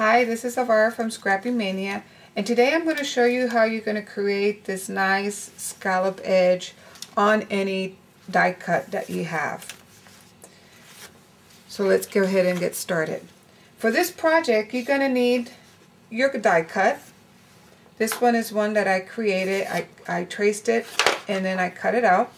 Hi, this is Avara from Scrappy Mania, and today I'm going to show you how you're going to create this nice scallop edge on any die cut that you have. So let's go ahead and get started. For this project, you're going to need your die cut. This one is one that I created. I traced it and then I cut it out.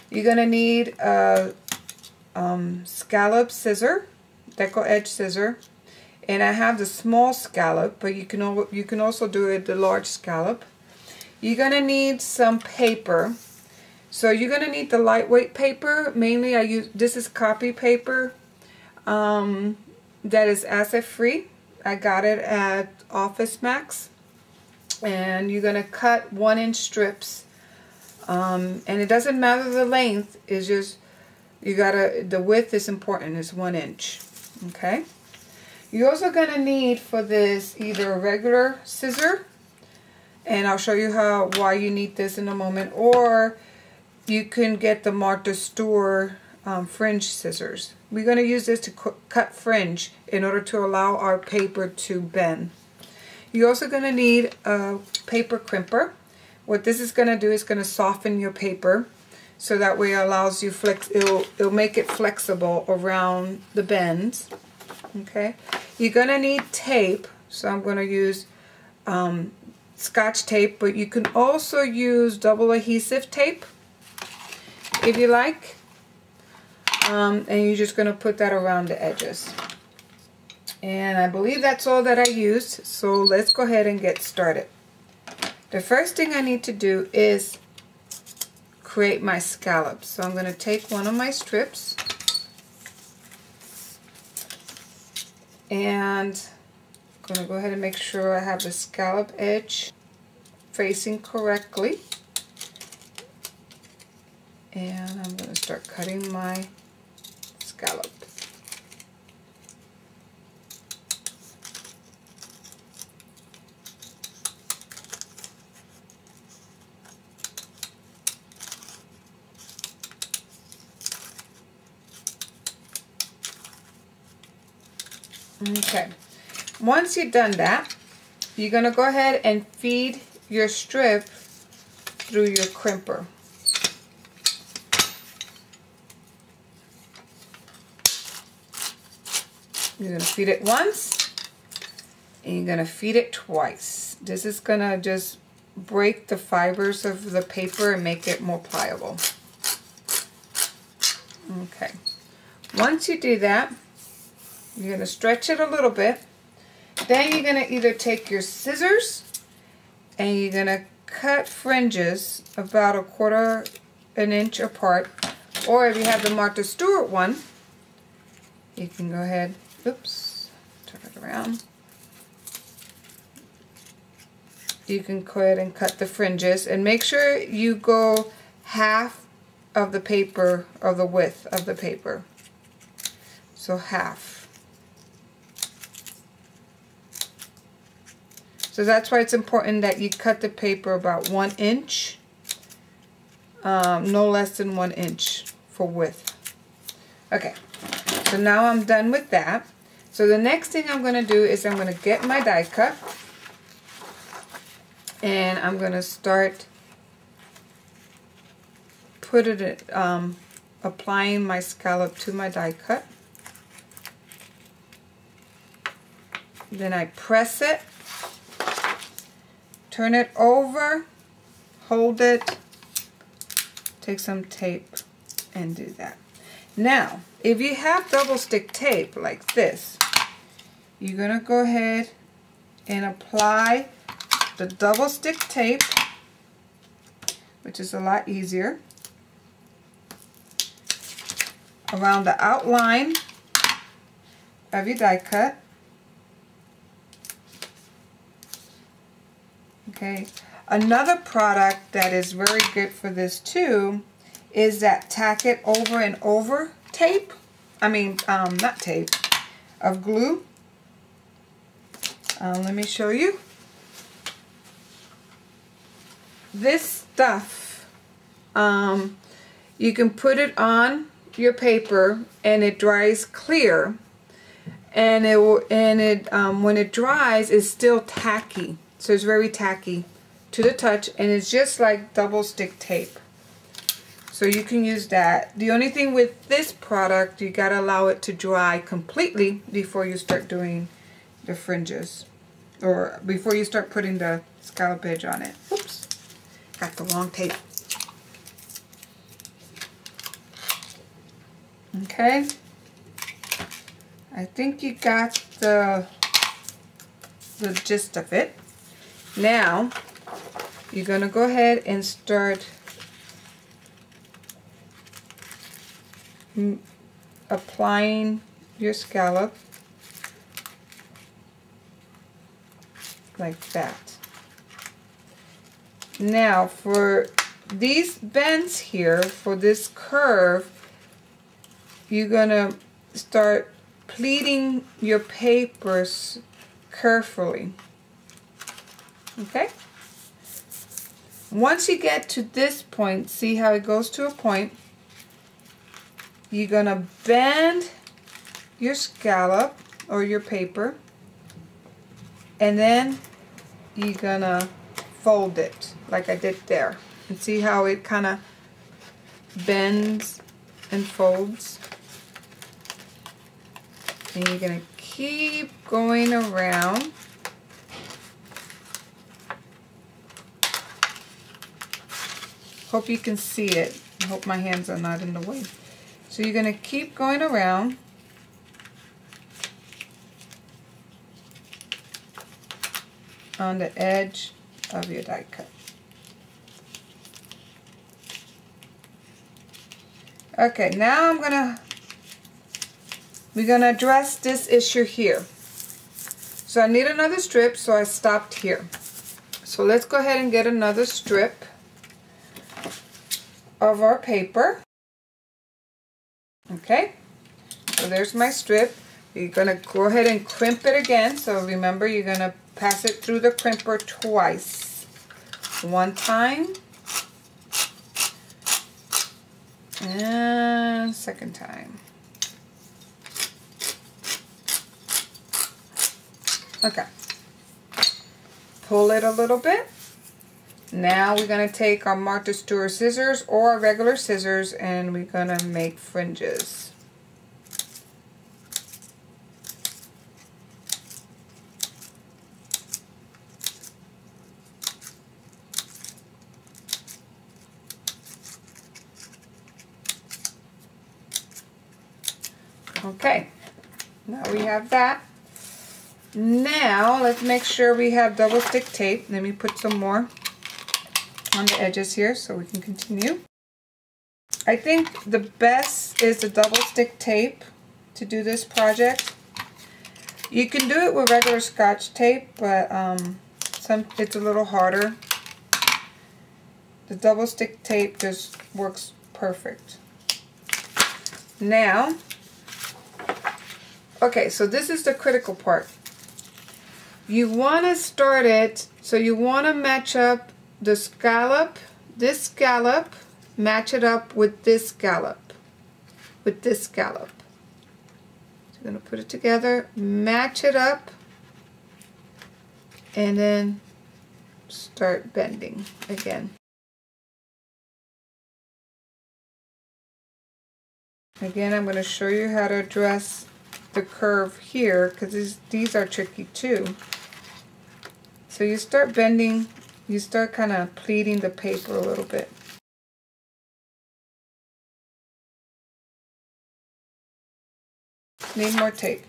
You're going to need a scallop scissor, deco edge scissor. And I have the small scallop, but you can also do it the large scallop. You're gonna need some paper. So you're gonna need the lightweight paper. Mainly this is copy paper that is acid free. I got it at Office Max. And you're gonna cut 1-inch strips. And it doesn't matter the length, it's just the width is important, it's 1 inch. Okay? You're also going to need for this either a regular scissor, and I'll show you why you need this in a moment, or you can get the Martha Stewart fringe scissors. We're going to use this to cut fringe in order to allow our paper to bend. You're also going to need a paper crimper. What this is going to do is going to soften your paper, so that way it allows you it'll make it flexible around the bends. Okay, you're gonna need tape, so I'm gonna use Scotch tape, but you can also use double adhesive tape if you like, and you're just gonna put that around the edges. And I believe that's all that I used, so let's go ahead and get started. The first thing I need to do is create my scallops. So I'm gonna take one of my strips and I'm going to go ahead and make sure I have the scallop edge facing correctly. And I'm going to start cutting my scallop. Okay, once you've done that, you're going to go ahead and feed your strip through your crimper. You're going to feed it once, and you're going to feed it twice. This is going to just break the fibers of the paper and make it more pliable. Okay, once you do that, you're going to stretch it a little bit. Then you're going to either take your scissors and you're going to cut fringes about 1/4 inch apart. Or if you have the Martha Stewart one, you can go ahead, oops, turn it around. You can go ahead and cut the fringes and make sure you go half of the paper, of the width of the paper. So half. So that's why it's important that you cut the paper about 1 inch, no less than 1 inch for width. Okay, so now I'm done with that. So the next thing I'm going to do is I'm going to get my die cut, and I'm going to start applying my scallop to my die cut. Then I press it. Turn it over, hold it, take some tape, and do that. Now, if you have double stick tape like this, you're going to go ahead and apply the double stick tape, which is a lot easier, around the outline of your die cut. Okay, another product that is very good for this too is that tack it over and over tape. I mean, not tape, of glue. Let me show you. This stuff, you can put it on your paper and it dries clear. and it will, when it dries, it's still tacky. So it's very tacky to the touch, and it's just like double stick tape. So you can use that. The only thing with this product, you gotta allow it to dry completely before you start doing the fringes, or before you start putting the scallop edge on it. Oops, got the wrong tape. Okay, I think you got the gist of it. Now you're gonna go ahead and start applying your scallop like that. Now for these bends here, for this curve, you're gonna start pleating your papers carefully. Okay? Once you get to this point, see how it goes to a point, you're gonna bend your scallop or your paper, and then you're gonna fold it like I did there. And see how it kind of bends and folds? And you're gonna keep going around. Hope you can see it. I hope my hands are not in the way. So you're going to keep going around. On the edge of your die cut. Okay, now we're gonna address this issue here. So I need another strip, so I stopped here. So let's go ahead and get another strip of our paper. Okay, so there's my strip. You're gonna go ahead and crimp it again. So remember, you're gonna pass it through the crimper twice. One time and second time. Okay, pull it a little bit. Now we're going to take our Martha Stewart scissors or our regular scissors, and we're going to make fringes. Okay, now we have that. Now let's make sure we have double stick tape. Let me put some more on the edges here so we can continue. I think the best is the double stick tape to do this project. You can do it with regular Scotch tape, but it's a little harder. The double stick tape just works perfect. Now, okay, so this is the critical part. You want to start it, so you want to match up the scallop, this scallop, match it up with this scallop, with this scallop. So you're going to put it together, match it up, and then start bending again. Again, I'm going to show you how to address the curve here, because these are tricky too. So you start bending, you start kind of pleating the paper a little bit. Need more tape.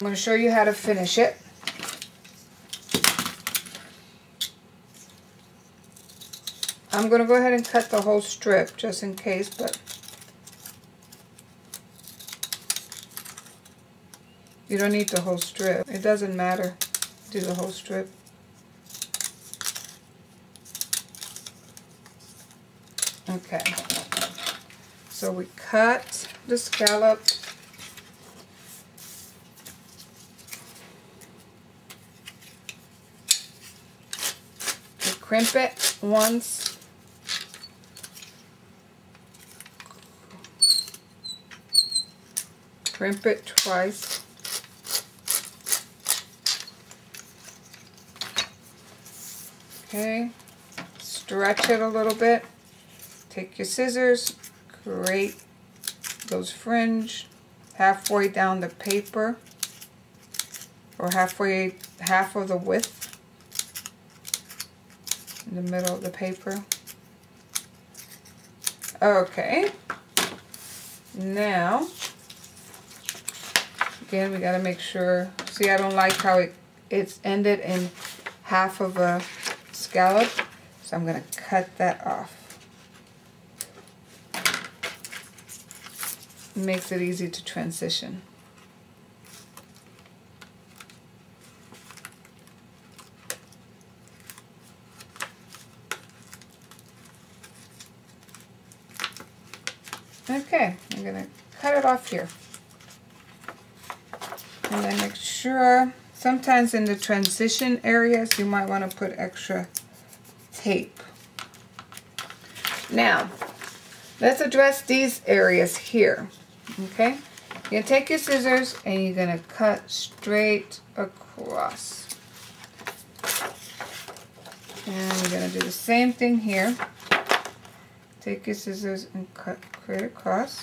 I'm going to show you how to finish it. I'm going to go ahead and cut the whole strip just in case, but You don't need the whole strip. It doesn't matter. Do the whole strip. Okay. So we cut the scallop. We crimp it once. Crimp it twice. Okay. Stretch it a little bit. Take your scissors, create those fringe halfway down the paper, or half of the width in the middle of the paper. Okay, now again we got to make sure, see, I don't like how it's ended in half of a scallop, so I'm going to cut that off. Makes it easy to transition. Okay, I'm going to cut it off here. And then make sure, sometimes in the transition areas you might want to put extra tape. Now, let's address these areas here. Okay, you're going to take your scissors and you're going to cut straight across. And we're going to do the same thing here. Take your scissors and cut straight across.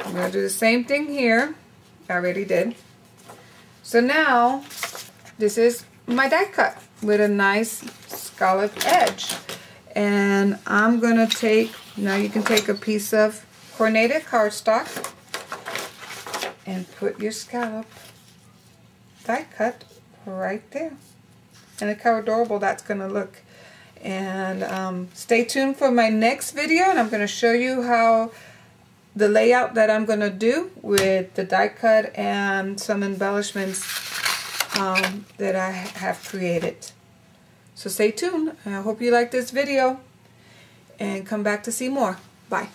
I'm going to do the same thing here. I already did. So now, this is my die cut with a nice scallop edge. And I'm going to take, now you can take a piece of corrugated cardstock and put your scallop die cut right there. And look how adorable that's going to look. And stay tuned for my next video, and I'm going to show you how the layout that I'm going to do with the die cut and some embellishments that I have created. So stay tuned. I hope you like this video and come back to see more. Bye.